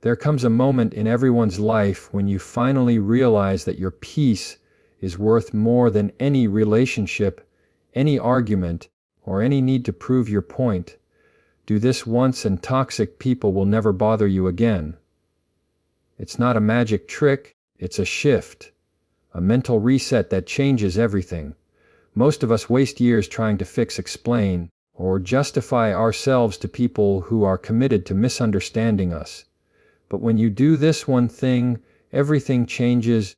There comes a moment in everyone's life when you finally realize that your peace is worth more than any relationship, any argument, or any need to prove your point. Do this once and toxic people will never bother you again. It's not a magic trick, it's a shift, a mental reset that changes everything. Most of us waste years trying to fix, explain, or justify ourselves to people who are committed to misunderstanding us. But when you do this one thing, everything changes.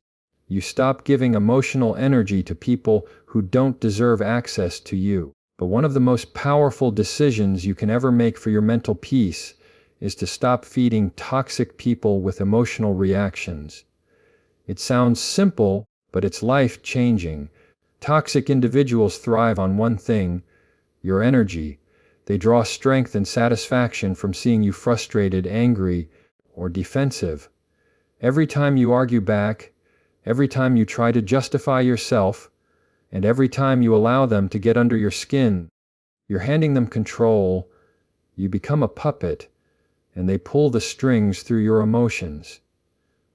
You stop giving emotional energy to people who don't deserve access to you. But one of the most powerful decisions you can ever make for your mental peace is to stop feeding toxic people with emotional reactions. It sounds simple, but it's life-changing. Toxic individuals thrive on one thing: your energy. They draw strength and satisfaction from seeing you frustrated, angry, or defensive. Every time you argue back, every time you try to justify yourself, and every time you allow them to get under your skin, you're handing them control. You become a puppet, and they pull the strings through your emotions.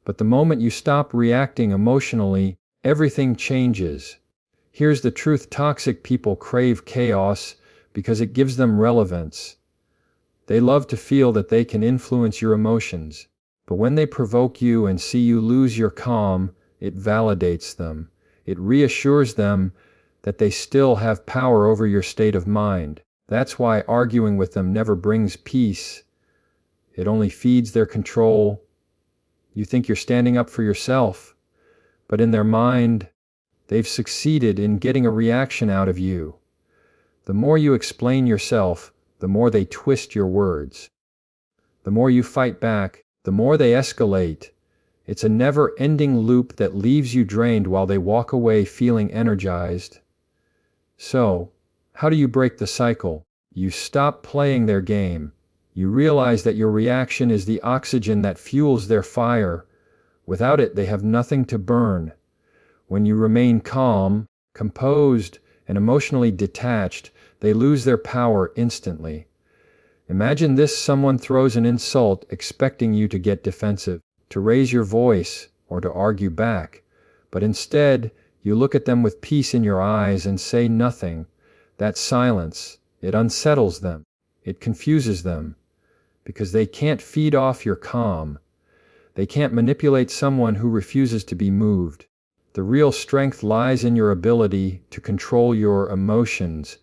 But the moment you stop reacting emotionally, everything changes. Here's the truth: toxic people crave chaos because it gives them relevance. They love to feel that they can influence your emotions. But when they provoke you and see you lose your calm, it validates them. It reassures them that they still have power over your state of mind. That's why arguing with them never brings peace. It only feeds their control. You think you're standing up for yourself, but in their mind, they've succeeded in getting a reaction out of you. The more you explain yourself, the more they twist your words. The more you fight back, the more they escalate. It's a never-ending loop that leaves you drained while they walk away feeling energized. So, how do you break the cycle? You stop playing their game. You realize that your reaction is the oxygen that fuels their fire. Without it, they have nothing to burn. When you remain calm, composed, and emotionally detached, they lose their power instantly. Imagine this: someone throws an insult expecting you to get defensive, to raise your voice, or to argue back. But instead, you look at them with peace in your eyes and say nothing. That silence, it unsettles them. It confuses them. Because they can't feed off your calm. They can't manipulate someone who refuses to be moved. The real strength lies in your ability to control your emotions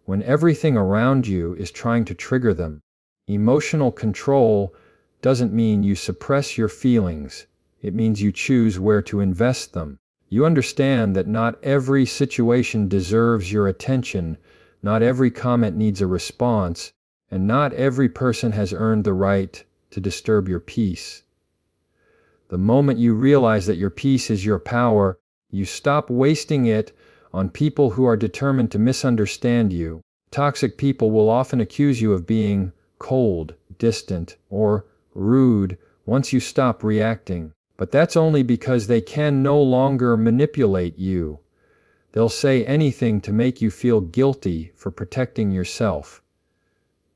when everything around you is trying to trigger them. Emotional control doesn't mean you suppress your feelings. It means you choose where to invest them. You understand that not every situation deserves your attention, not every comment needs a response, and not every person has earned the right to disturb your peace. The moment you realize that your peace is your power, you stop wasting it on people who are determined to misunderstand you. Toxic people will often accuse you of being cold, distant, or rude once you stop reacting. But that's only because they can no longer manipulate you. They'll say anything to make you feel guilty for protecting yourself.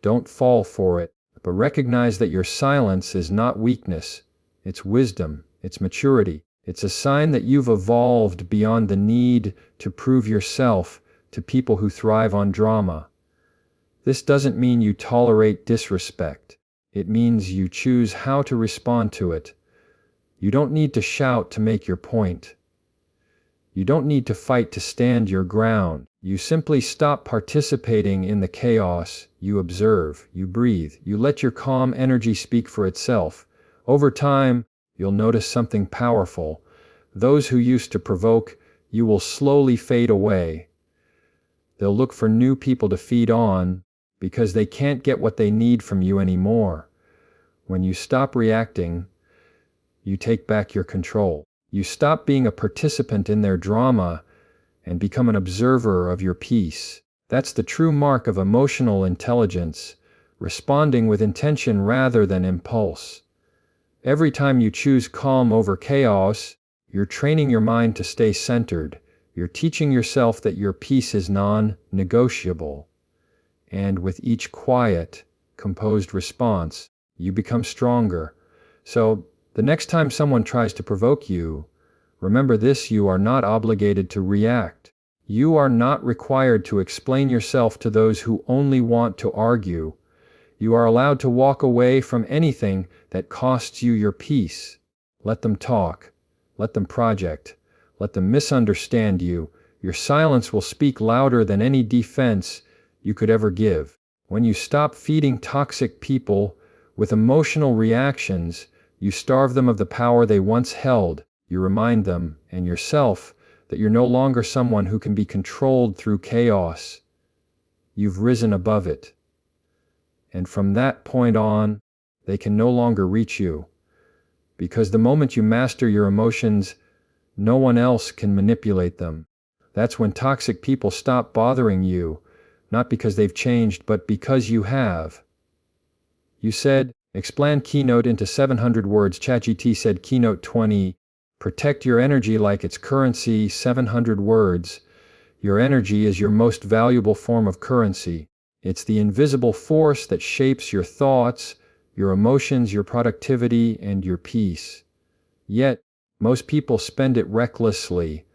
Don't fall for it, but recognize that your silence is not weakness. It's wisdom. It's maturity. It's a sign that you've evolved beyond the need to prove yourself to people who thrive on drama. This doesn't mean you tolerate disrespect. It means you choose how to respond to it. You don't need to shout to make your point. You don't need to fight to stand your ground. You simply stop participating in the chaos. You observe, you breathe, you let your calm energy speak for itself. Over time, you'll notice something powerful. Those who used to provoke you will slowly fade away. They'll look for new people to feed on because they can't get what they need from you anymore. When you stop reacting, you take back your control. You stop being a participant in their drama and become an observer of your peace. That's the true mark of emotional intelligence, responding with intention rather than impulse. Every time you choose calm over chaos, you're training your mind to stay centered. You're teaching yourself that your peace is non-negotiable. And with each quiet, composed response, you become stronger. So, the next time someone tries to provoke you, remember this: you are not obligated to react. You are not required to explain yourself to those who only want to argue. You are allowed to walk away from anything that costs you your peace. Let them talk. Let them project. Let them misunderstand you. Your silence will speak louder than any defense you could ever give. When you stop feeding toxic people with emotional reactions, you starve them of the power they once held. You remind them and yourself that you're no longer someone who can be controlled through chaos. You've risen above it. And from that point on, they can no longer reach you. Because the moment you master your emotions, no one else can manipulate them. That's when toxic people stop bothering you, not because they've changed, but because you have. You said, expand keynote into 700 words. ChatGPT said keynote 20. Protect your energy like it's currency. 700 words. Your energy is your most valuable form of currency. It's the invisible force that shapes your thoughts, your emotions, your productivity, and your peace. Yet, most people spend it recklessly,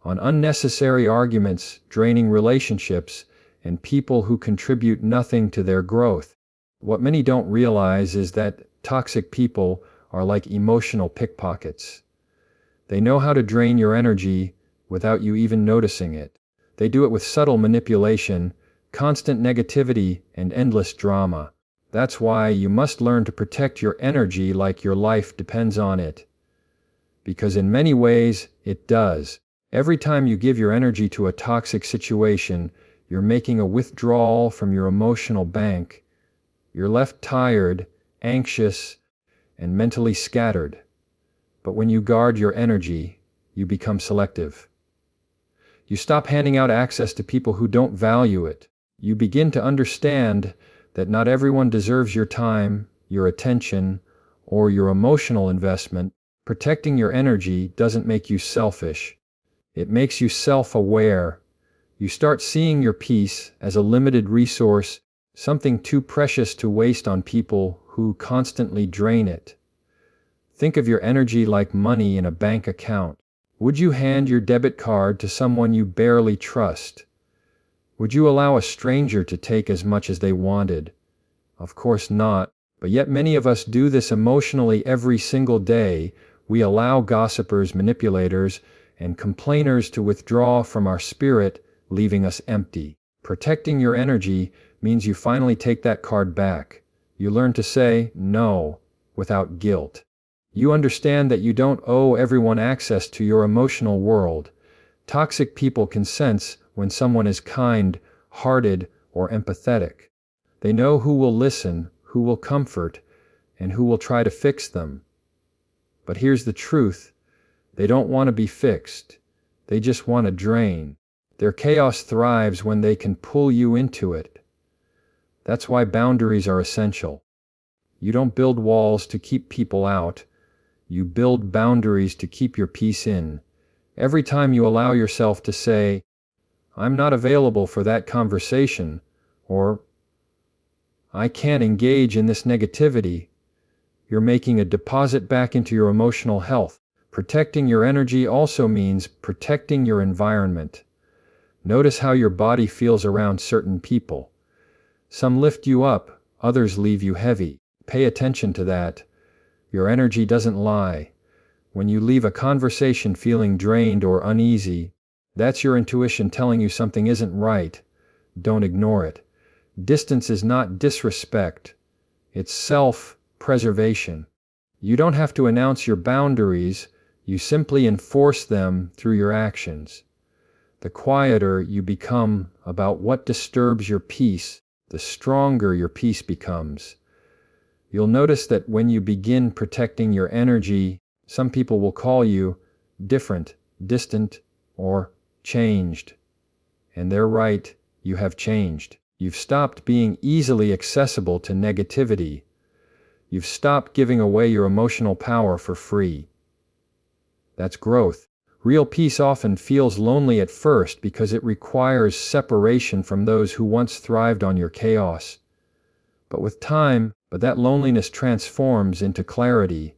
on unnecessary arguments, draining relationships, and people who contribute nothing to their growth. What many don't realize is that toxic people are like emotional pickpockets. They know how to drain your energy without you even noticing it. They do it with subtle manipulation, constant negativity, and endless drama. That's why you must learn to protect your energy like your life depends on it. Because in many ways, it does. Every time you give your energy to a toxic situation, you're making a withdrawal from your emotional bank. You're left tired, anxious, and mentally scattered. But when you guard your energy, you become selective. You stop handing out access to people who don't value it. You begin to understand that not everyone deserves your time, your attention, or your emotional investment. Protecting your energy doesn't make you selfish. It makes you self-aware. You start seeing your peace as a limited resource, something too precious to waste on people who constantly drain it. Think of your energy like money in a bank account. Would you hand your debit card to someone you barely trust? Would you allow a stranger to take as much as they wanted? Of course not, but yet many of us do this emotionally every single day. We allow gossipers, manipulators, and complainers to withdraw from our spirit, leaving us empty. Protecting your energy means you finally take that card back. You learn to say no without guilt. You understand that you don't owe everyone access to your emotional world. Toxic people can sense when someone is kind, hearted, or empathetic. They know who will listen, who will comfort, and who will try to fix them. But here's the truth. They don't want to be fixed. They just want to drain. Their chaos thrives when they can pull you into it. That's why boundaries are essential. You don't build walls to keep people out. You build boundaries to keep your peace in. Every time you allow yourself to say, "I'm not available for that conversation," or "I can't engage in this negativity," you're making a deposit back into your emotional health. Protecting your energy also means protecting your environment. Notice how your body feels around certain people. Some lift you up, others leave you heavy. Pay attention to that. Your energy doesn't lie. When you leave a conversation feeling drained or uneasy, that's your intuition telling you something isn't right. Don't ignore it. Distance is not disrespect. It's self-preservation. You don't have to announce your boundaries. You simply enforce them through your actions. The quieter you become about what disturbs your peace, the stronger your peace becomes. You'll notice that when you begin protecting your energy, some people will call you different, distant, or changed. And they're right, you have changed. You've stopped being easily accessible to negativity. You've stopped giving away your emotional power for free. That's growth. Real peace often feels lonely at first because it requires separation from those who once thrived on your chaos. But with time, But that loneliness transforms into clarity.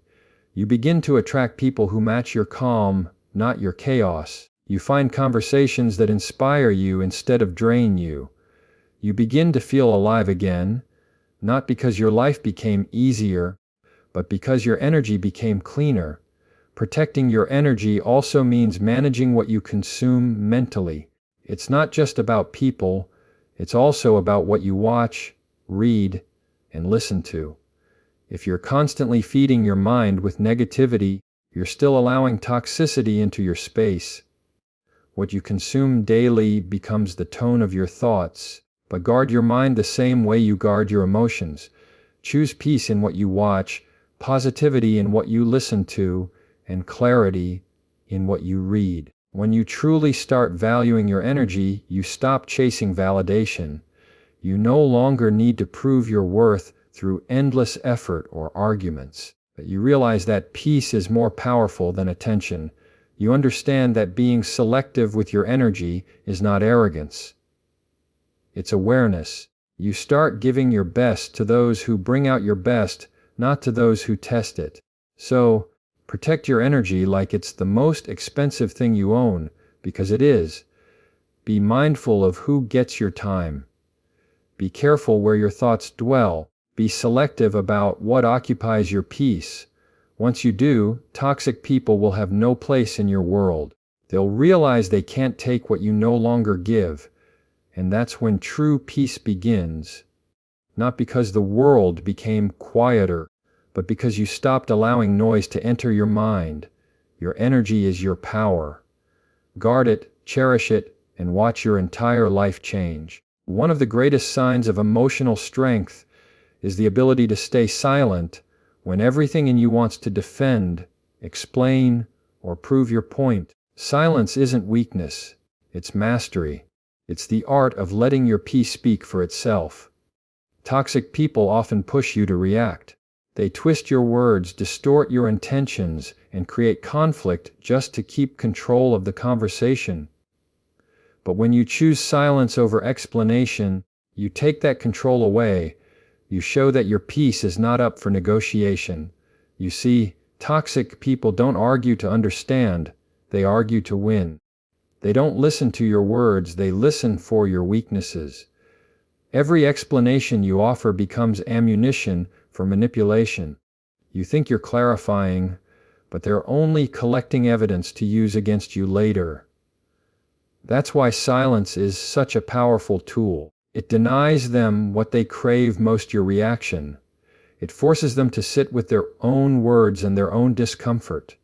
You begin to attract people who match your calm, not your chaos. You find conversations that inspire you instead of drain you. You begin to feel alive again, not because your life became easier, but because your energy became cleaner. Protecting your energy also means managing what you consume mentally. It's not just about people, it's also about what you watch, read, and listen to. If you're constantly feeding your mind with negativity, you're still allowing toxicity into your space. What you consume daily becomes the tone of your thoughts, but guard your mind the same way you guard your emotions. Choose peace in what you watch, positivity in what you listen to, and clarity in what you read. When you truly start valuing your energy, you stop chasing validation. You no longer need to prove your worth through endless effort or arguments. But you realize that peace is more powerful than attention. You understand that being selective with your energy is not arrogance. It's awareness. You start giving your best to those who bring out your best, not to those who test it. So, protect your energy like it's the most expensive thing you own, because it is. Be mindful of who gets your time. Be careful where your thoughts dwell. Be selective about what occupies your peace. Once you do, toxic people will have no place in your world. They'll realize they can't take what you no longer give. And that's when true peace begins. Not because the world became quieter, but because you stopped allowing noise to enter your mind. Your energy is your power. Guard it, cherish it, and watch your entire life change. One of the greatest signs of emotional strength is the ability to stay silent when everything in you wants to defend, explain, or prove your point. Silence isn't weakness, it's mastery. It's the art of letting your peace speak for itself. Toxic people often push you to react. They twist your words, distort your intentions, and create conflict just to keep control of the conversation. But when you choose silence over explanation, you take that control away. You show that your peace is not up for negotiation. You see, toxic people don't argue to understand, they argue to win. They don't listen to your words, they listen for your weaknesses. Every explanation you offer becomes ammunition for manipulation. You think you're clarifying, but they're only collecting evidence to use against you later. That's why silence is such a powerful tool. It denies them what they crave most, your reaction. It forces them to sit with their own words and their own discomfort.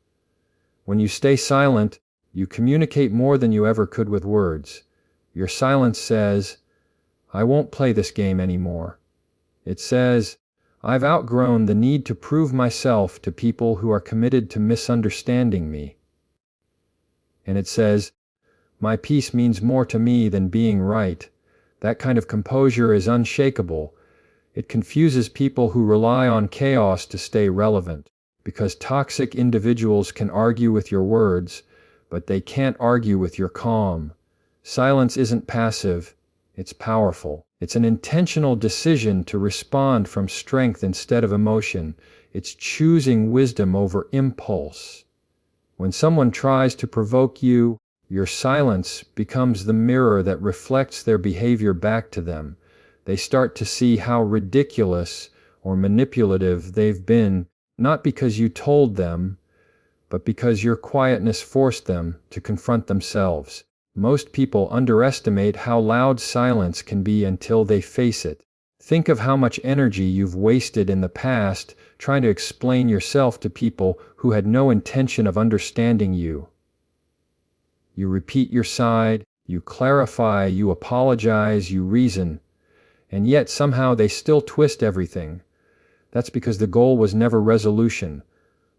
When you stay silent, you communicate more than you ever could with words. Your silence says, I won't play this game anymore. It says, I've outgrown the need to prove myself to people who are committed to misunderstanding me. And it says, my peace means more to me than being right. That kind of composure is unshakable. It confuses people who rely on chaos to stay relevant, because toxic individuals can argue with your words, but they can't argue with your calm. Silence isn't passive, it's powerful. It's an intentional decision to respond from strength instead of emotion. It's choosing wisdom over impulse. When someone tries to provoke you, your silence becomes the mirror that reflects their behavior back to them. They start to see how ridiculous or manipulative they've been, not because you told them, but because your quietness forced them to confront themselves. Most people underestimate how loud silence can be until they face it. Think of how much energy you've wasted in the past trying to explain yourself to people who had no intention of understanding you. You repeat your side, you clarify, you apologize, you reason, and yet somehow they still twist everything. That's because the goal was never resolution.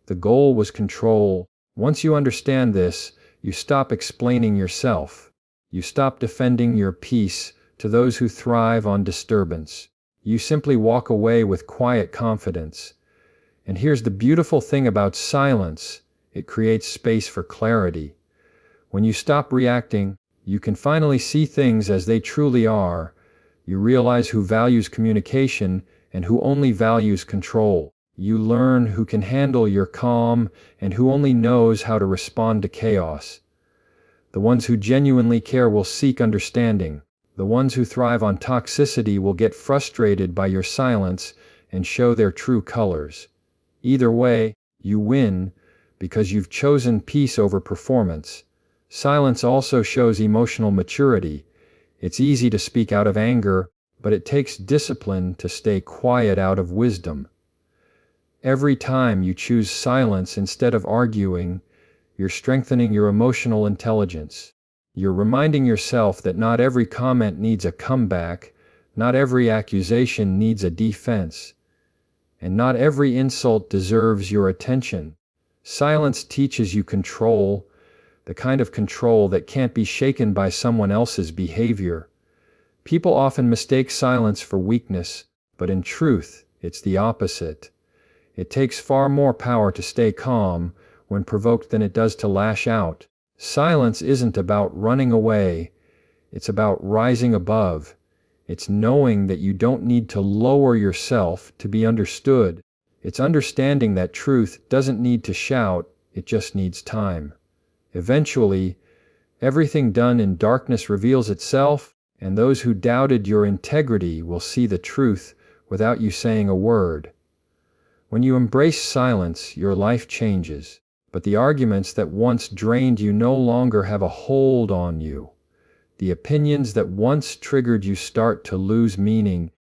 The goal was control. Once you understand this, you stop explaining yourself. You stop defending your peace to those who thrive on disturbance. You simply walk away with quiet confidence. And here's the beautiful thing about silence. It creates space for clarity. When you stop reacting, you can finally see things as they truly are. You realize who values communication and who only values control. You learn who can handle your calm and who only knows how to respond to chaos. The ones who genuinely care will seek understanding. The ones who thrive on toxicity will get frustrated by your silence and show their true colors. Either way, you win because you've chosen peace over performance. Silence also shows emotional maturity. It's easy to speak out of anger, but it takes discipline to stay quiet out of wisdom. Every time you choose silence instead of arguing, you're strengthening your emotional intelligence. You're reminding yourself that not every comment needs a comeback, not every accusation needs a defense, and not every insult deserves your attention. Silence teaches you control, the kind of control that can't be shaken by someone else's behavior. People often mistake silence for weakness, but in truth, it's the opposite. It takes far more power to stay calm when provoked than it does to lash out. Silence isn't about running away, it's about rising above. It's knowing that you don't need to lower yourself to be understood. It's understanding that truth doesn't need to shout, it just needs time. Eventually, everything done in darkness reveals itself, and those who doubted your integrity will see the truth without you saying a word. When you embrace silence, your life changes, but the arguments that once drained you no longer have a hold on you. The opinions that once triggered you start to lose meaning.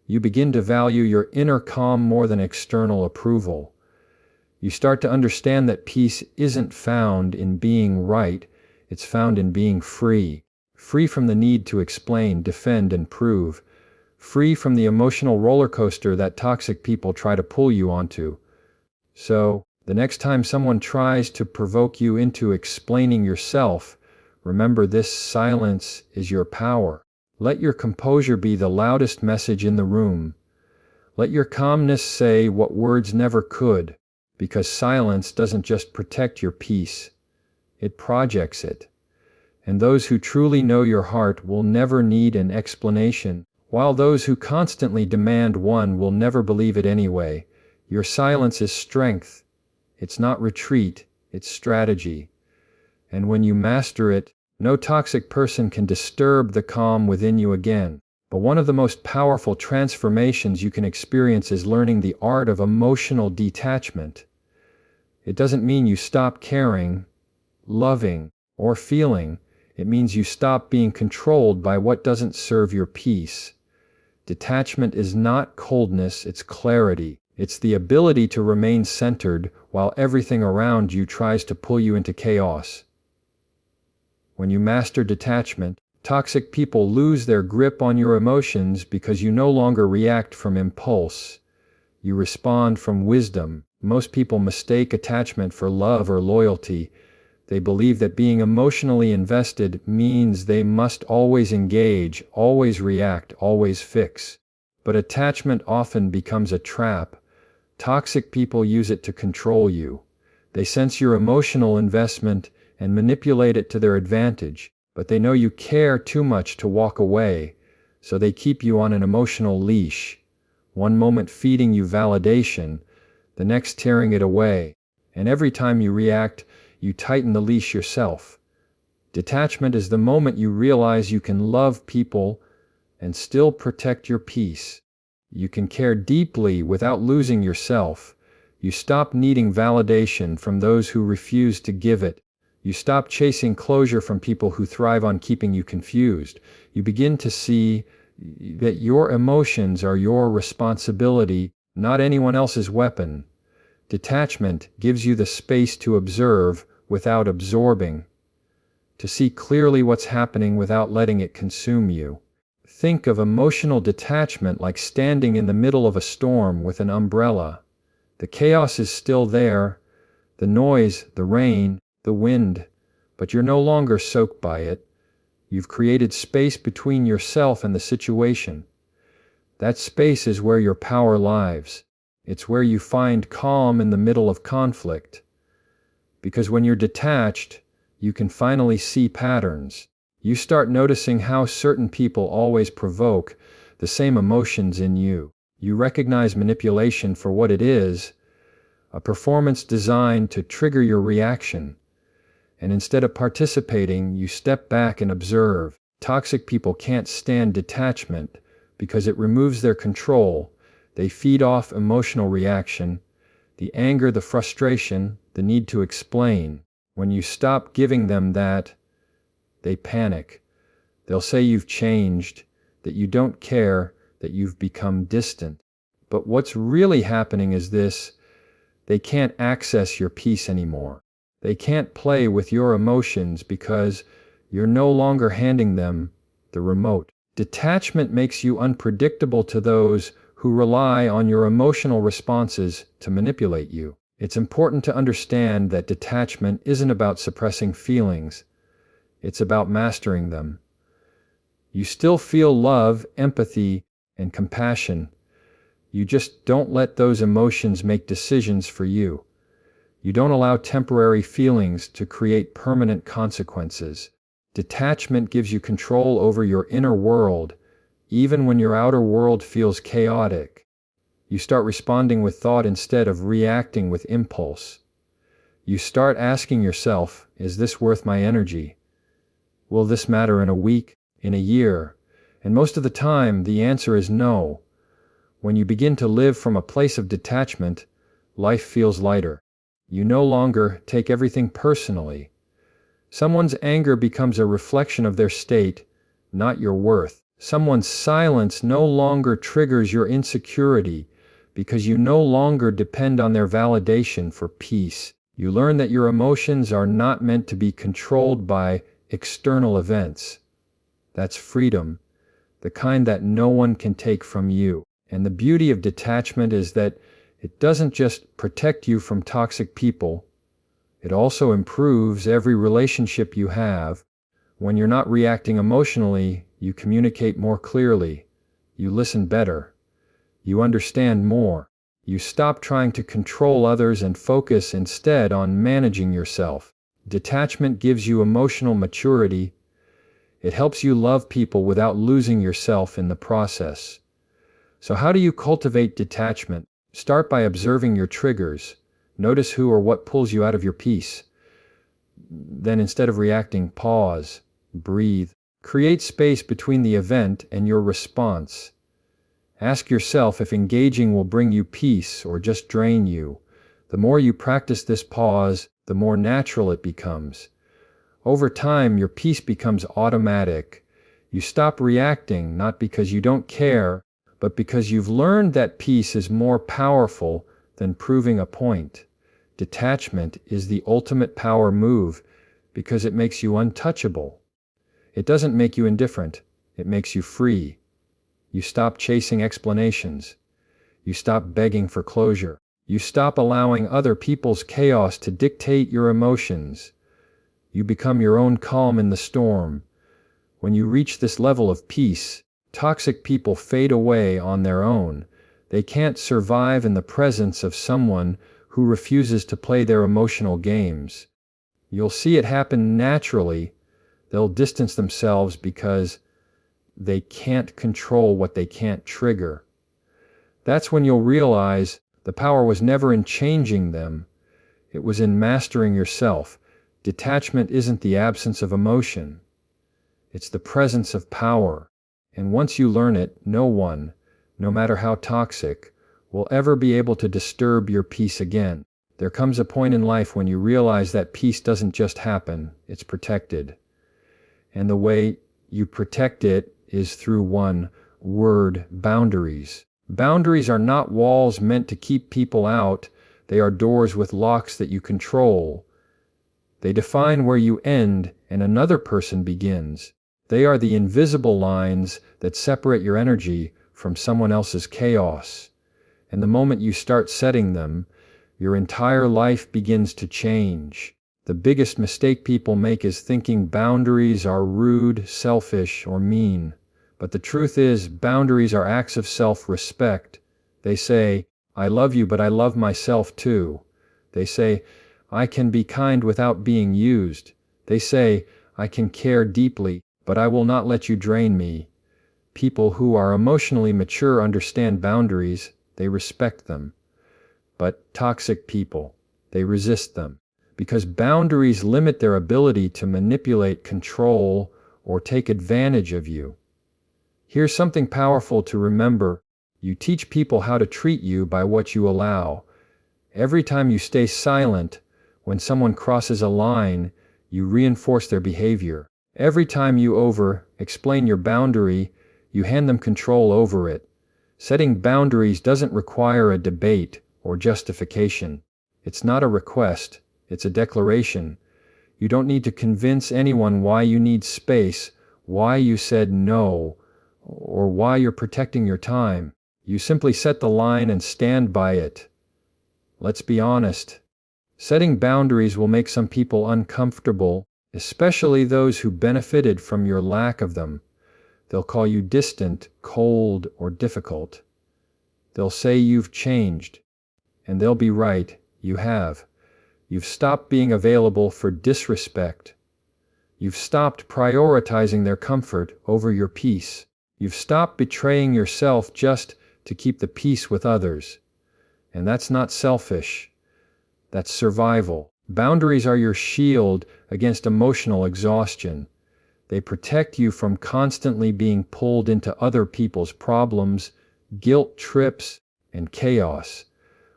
You begin to value your inner calm more than external approval. You start to understand that peace isn't found in being right, it's found in being free. Free from the need to explain, defend, and prove. Free from the emotional roller coaster that toxic people try to pull you onto. So, the next time someone tries to provoke you into explaining yourself, remember this: silence is your power. Let your composure be the loudest message in the room. Let your calmness say what words never could, because silence doesn't just protect your peace, it projects it. And those who truly know your heart will never need an explanation, while those who constantly demand one will never believe it anyway. Your silence is strength. It's not retreat, it's strategy. And when you master it, no toxic person can disturb the calm within you again. But one of the most powerful transformations you can experience is learning the art of emotional detachment. It doesn't mean you stop caring, loving, or feeling. It means you stop being controlled by what doesn't serve your peace. Detachment is not coldness, it's clarity. It's the ability to remain centered while everything around you tries to pull you into chaos. When you master detachment, toxic people lose their grip on your emotions because you no longer react from impulse. You respond from wisdom. Most people mistake attachment for love or loyalty. They believe that being emotionally invested means they must always engage, always react, always fix. But attachment often becomes a trap. Toxic people use it to control you. They sense your emotional investment and manipulate it to their advantage, but they know you care too much to walk away, so they keep you on an emotional leash. One moment feeding you validation, the next tearing it away, and every time you react, you tighten the leash yourself. Detachment is the moment you realize you can love people and still protect your peace. You can care deeply without losing yourself. You stop needing validation from those who refuse to give it. You stop chasing closure from people who thrive on keeping you confused. You begin to see that your emotions are your responsibility, not anyone else's weapon. Detachment gives you the space to observe without absorbing, to see clearly what's happening without letting it consume you. Think of emotional detachment like standing in the middle of a storm with an umbrella. The chaos is still there, the noise, the rain, the wind, but you're no longer soaked by it. You've created space between yourself and the situation. That space is where your power lies. It's where you find calm in the middle of conflict. Because when you're detached, you can finally see patterns. You start noticing how certain people always provoke the same emotions in you. You recognize manipulation for what it is, a performance designed to trigger your reaction. And instead of participating, you step back and observe. Toxic people can't stand detachment because it removes their control. They feed off emotional reaction, the anger, the frustration, the need to explain. When you stop giving them that, they panic. They'll say you've changed, that you don't care, that you've become distant. But what's really happening is this: they can't access your peace anymore. They can't play with your emotions because you're no longer handing them the remote. Detachment makes you unpredictable to those who rely on your emotional responses to manipulate you. It's important to understand that detachment isn't about suppressing feelings. It's about mastering them. You still feel love, empathy, and compassion. You just don't let those emotions make decisions for you. You don't allow temporary feelings to create permanent consequences. Detachment gives you control over your inner world, even when your outer world feels chaotic. You start responding with thought instead of reacting with impulse. You start asking yourself, is this worth my energy? Will this matter in a week, in a year? And most of the time, the answer is no. When you begin to live from a place of detachment, life feels lighter. You no longer take everything personally. Someone's anger becomes a reflection of their state, not your worth. Someone's silence no longer triggers your insecurity because you no longer depend on their validation for peace. You learn that your emotions are not meant to be controlled by external events. That's freedom, the kind that no one can take from you. And the beauty of detachment is that it doesn't just protect you from toxic people, it also improves every relationship you have. When you're not reacting emotionally, you communicate more clearly, you listen better, you understand more. You stop trying to control others and focus instead on managing yourself. Detachment gives you emotional maturity. It helps you love people without losing yourself in the process. So how do you cultivate detachment? Start by observing your triggers. Notice who or what pulls you out of your peace. Then instead of reacting, pause, breathe. Create space between the event and your response. Ask yourself if engaging will bring you peace or just drain you. The more you practice this pause, the more natural it becomes. Over time, your peace becomes automatic. You stop reacting, not because you don't care, but because you've learned that peace is more powerful than proving a point. Detachment is the ultimate power move because it makes you untouchable. It doesn't make you indifferent, it makes you free. You stop chasing explanations. You stop begging for closure. You stop allowing other people's chaos to dictate your emotions. You become your own calm in the storm. When you reach this level of peace, toxic people fade away on their own. They can't survive in the presence of someone who refuses to play their emotional games. You'll see it happen naturally. They'll distance themselves because they can't control what they can't trigger. That's when you'll realize the power was never in changing them. It was in mastering yourself. Detachment isn't the absence of emotion. It's the presence of power. And once you learn it, no one, no matter how toxic, will ever be able to disturb your peace again. There comes a point in life when you realize that peace doesn't just happen, it's protected. And the way you protect it is through one word: boundaries. Boundaries are not walls meant to keep people out. They are doors with locks that you control. They define where you end and another person begins. They are the invisible lines that separate your energy from someone else's chaos. And the moment you start setting them, your entire life begins to change. The biggest mistake people make is thinking boundaries are rude, selfish, or mean. But the truth is, boundaries are acts of self-respect. They say, I love you, but I love myself too. They say, I can be kind without being used. They say, I can care deeply, but I will not let you drain me. People who are emotionally mature understand boundaries, they respect them. But toxic people, they resist them, because boundaries limit their ability to manipulate, control, or take advantage of you. Here's something powerful to remember. You teach people how to treat you by what you allow. Every time you stay silent, when someone crosses a line, you reinforce their behavior. Every time you explain your boundary, you hand them control over it. Setting boundaries doesn't require a debate or justification. It's not a request, it's a declaration. You don't need to convince anyone why you need space, why you said no, or why you're protecting your time. You simply set the line and stand by it. Let's be honest. Setting boundaries will make some people uncomfortable, especially those who benefited from your lack of them. They'll call you distant, cold, or difficult. They'll say you've changed. And they'll be right, you have. You've stopped being available for disrespect. You've stopped prioritizing their comfort over your peace. You've stopped betraying yourself just to keep the peace with others. And that's not selfish. That's survival. Boundaries are your shield against emotional exhaustion. They protect you from constantly being pulled into other people's problems, guilt trips, and chaos.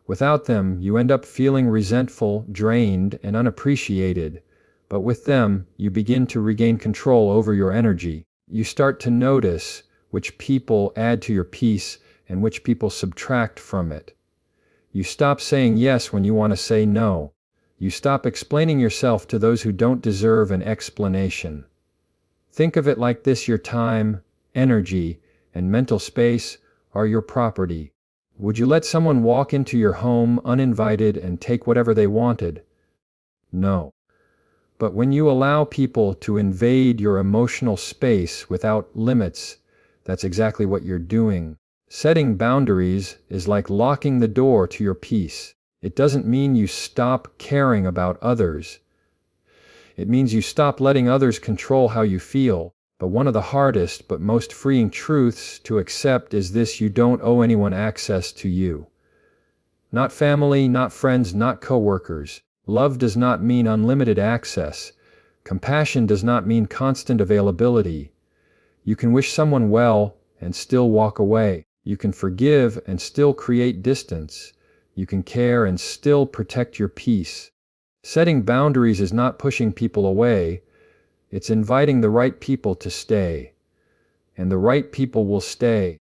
Without them, you end up feeling resentful, drained, and unappreciated. But with them, you begin to regain control over your energy. You start to notice which people add to your peace and which people subtract from it. You stop saying yes when you want to say no. You stop explaining yourself to those who don't deserve an explanation. Think of it like this: your time, energy, and mental space are your property. Would you let someone walk into your home uninvited and take whatever they wanted? No. But when you allow people to invade your emotional space without limits, that's exactly what you're doing. Setting boundaries is like locking the door to your peace. It doesn't mean you stop caring about others. It means you stop letting others control how you feel. But one of the hardest but most freeing truths to accept is this: you don't owe anyone access to you. Not family, not friends, not coworkers. Love does not mean unlimited access. Compassion does not mean constant availability. You can wish someone well and still walk away. You can forgive and still create distance. You can care and still protect your peace. Setting boundaries is not pushing people away. It's inviting the right people to stay. And the right people will stay.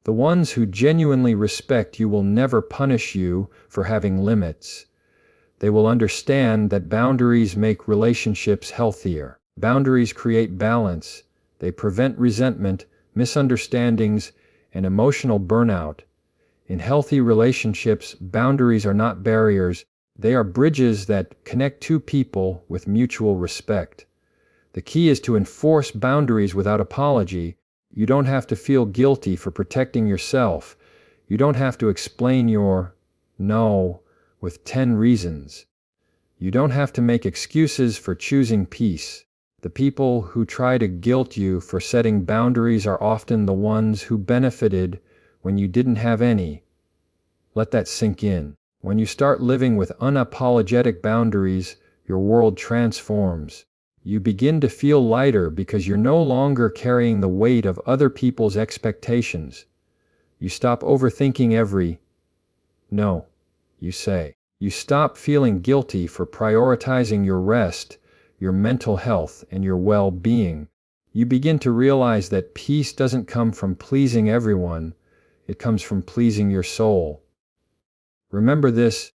The ones who genuinely respect you will never punish you for having limits. They will understand that boundaries make relationships healthier. Boundaries create balance. They prevent resentment, misunderstandings, and emotional burnout. In healthy relationships, boundaries are not barriers. They are bridges that connect two people with mutual respect. The key is to enforce boundaries without apology. You don't have to feel guilty for protecting yourself. You don't have to explain your no with 10 reasons. You don't have to make excuses for choosing peace. The people who try to guilt you for setting boundaries are often the ones who benefited when you didn't have any. Let that sink in. When you start living with unapologetic boundaries, your world transforms. You begin to feel lighter because you're no longer carrying the weight of other people's expectations. You stop overthinking every no you say. You stop feeling guilty for prioritizing your rest, your mental health, and your well-being. You begin to realize that peace doesn't come from pleasing everyone. It comes from pleasing your soul. Remember this: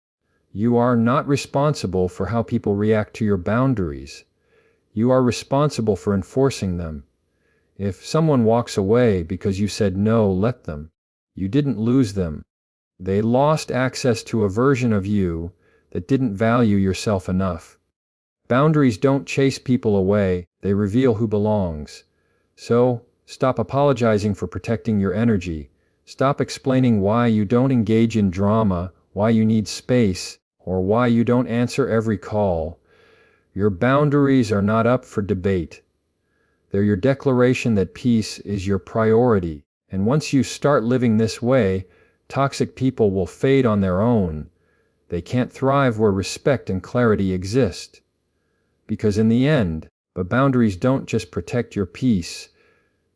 you are not responsible for how people react to your boundaries. You are responsible for enforcing them. If someone walks away because you said no, let them. You didn't lose them. They lost access to a version of you that didn't value yourself enough. Boundaries don't chase people away, they reveal who belongs. So, stop apologizing for protecting your energy. Stop explaining why you don't engage in drama, why you need space, or why you don't answer every call. Your boundaries are not up for debate. They're your declaration that peace is your priority. And once you start living this way, toxic people will fade on their own. They can't thrive where respect and clarity exist. Because in the end, but boundaries don't just protect your peace,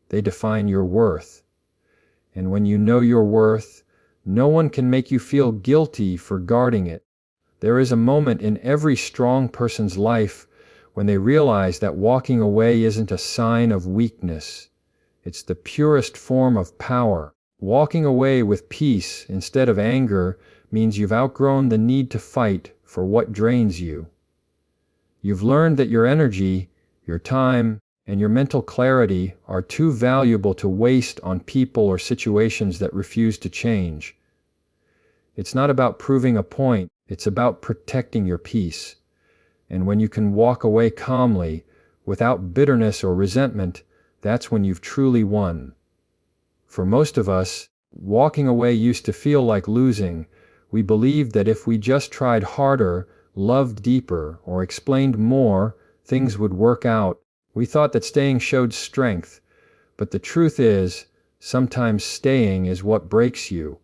they define your worth. And when you know your worth, no one can make you feel guilty for guarding it. There is a moment in every strong person's life when they realize that walking away isn't a sign of weakness. It's the purest form of power. Walking away with peace instead of anger means you've outgrown the need to fight for what drains you. You've learned that your energy, your time, and your mental clarity are too valuable to waste on people or situations that refuse to change. It's not about proving a point, it's about protecting your peace. And when you can walk away calmly, without bitterness or resentment, that's when you've truly won. For most of us, walking away used to feel like losing. We believed that if we just tried harder, loved deeper, or explained more, things would work out. We thought that staying showed strength, but the truth is, sometimes staying is what breaks you,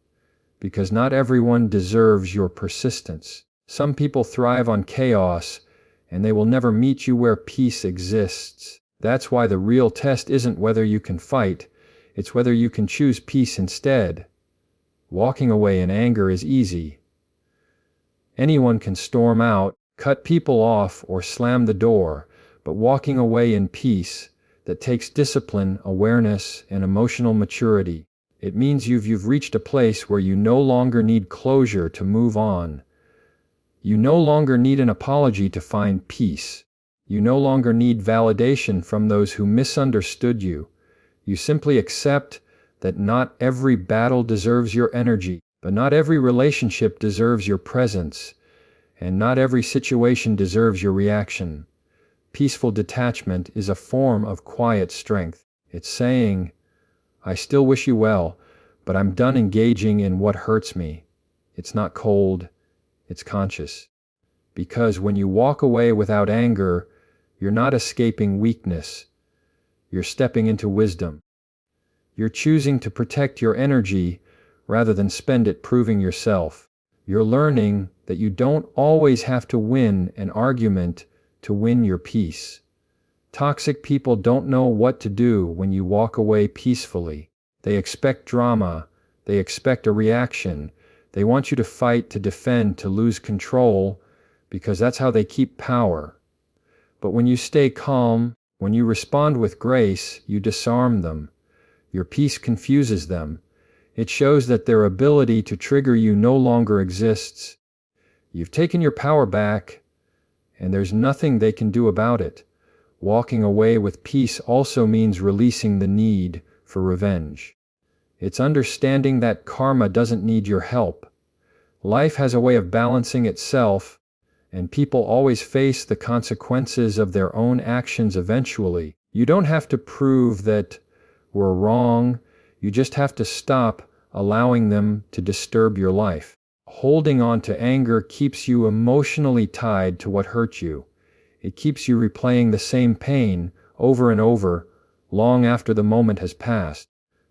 because not everyone deserves your persistence. Some people thrive on chaos, and they will never meet you where peace exists. That's why the real test isn't whether you can fight, it's whether you can choose peace instead. Walking away in anger is easy. Anyone can storm out, cut people off, or slam the door, but walking away in peace, that takes discipline, awareness, and emotional maturity. It means you've reached a place where you no longer need closure to move on. You no longer need an apology to find peace. You no longer need validation from those who misunderstood you. You simply accept that not every battle deserves your energy, but not every relationship deserves your presence, and not every situation deserves your reaction. Peaceful detachment is a form of quiet strength. It's saying, I still wish you well, but I'm done engaging in what hurts me. It's not cold, it's conscious. Because when you walk away without anger, you're not escaping weakness. You're stepping into wisdom. You're choosing to protect your energy rather than spend it proving yourself. You're learning that you don't always have to win an argument to win your peace. Toxic people don't know what to do when you walk away peacefully. They expect drama. They expect a reaction. They want you to fight, to defend, to lose control, because that's how they keep power. But when you stay calm, when you respond with grace, you disarm them. Your peace confuses them. It shows that their ability to trigger you no longer exists. You've taken your power back, and there's nothing they can do about it. Walking away with peace also means releasing the need for revenge. It's understanding that karma doesn't need your help. Life has a way of balancing itself, and people always face the consequences of their own actions eventually. You don't have to prove that we're wrong. You just have to stop allowing them to disturb your life. Holding on to anger keeps you emotionally tied to what hurt you. It keeps you replaying the same pain over and over, long after the moment has passed.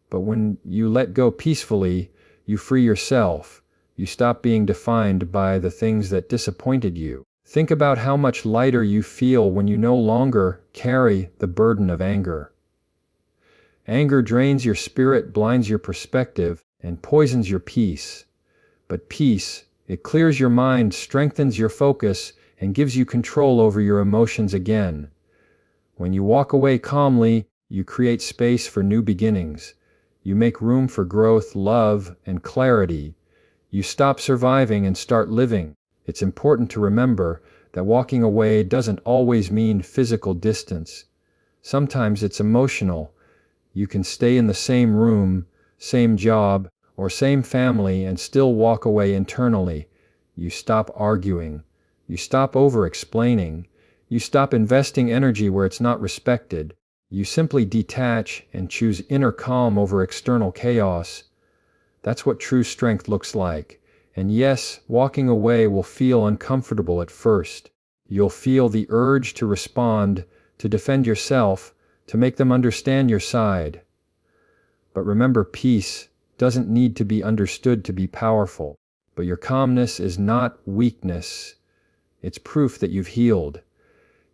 But when you let go peacefully, you free yourself. You stop being defined by the things that disappointed you. Think about how much lighter you feel when you no longer carry the burden of anger. Anger drains your spirit, blinds your perspective, and poisons your peace. But peace, it clears your mind, strengthens your focus, and gives you control over your emotions again. When you walk away calmly, you create space for new beginnings. You make room for growth, love, and clarity. You stop surviving and start living. It's important to remember that walking away doesn't always mean physical distance. Sometimes it's emotional. You can stay in the same room, same job, or same family and still walk away internally. You stop arguing. You stop over-explaining. You stop investing energy where it's not respected. You simply detach and choose inner calm over external chaos. That's what true strength looks like. And yes, walking away will feel uncomfortable at first. You'll feel the urge to respond, to defend yourself, to make them understand your side. But remember, peace doesn't need to be understood to be powerful. But your calmness is not weakness. It's proof that you've healed.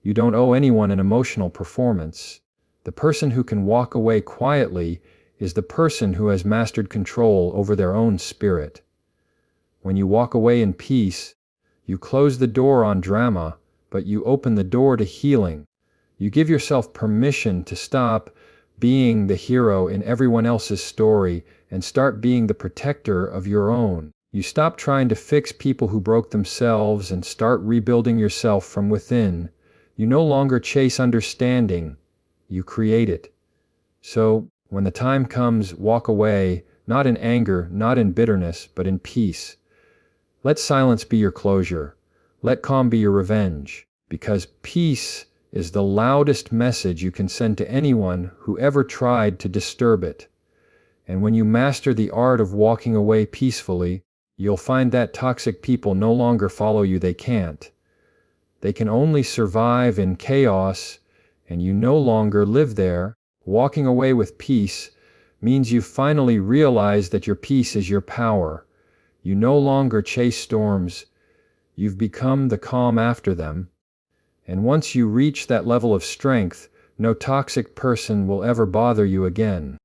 You don't owe anyone an emotional performance. The person who can walk away quietly is the person who has mastered control over their own spirit. When you walk away in peace, you close the door on drama, but you open the door to healing. You give yourself permission to stop being the hero in everyone else's story and start being the protector of your own. You stop trying to fix people who broke themselves and start rebuilding yourself from within. You no longer chase understanding, you create it. So, when the time comes, walk away, not in anger, not in bitterness, but in peace. Let silence be your closure. Let calm be your revenge. Because peace is the loudest message you can send to anyone who ever tried to disturb it. And when you master the art of walking away peacefully, you'll find that toxic people no longer follow you. They can't. They can only survive in chaos, and you no longer live there. Walking away with peace means you finally realize that your peace is your power. You no longer chase storms. You've become the calm after them. And once you reach that level of strength, no toxic person will ever bother you again.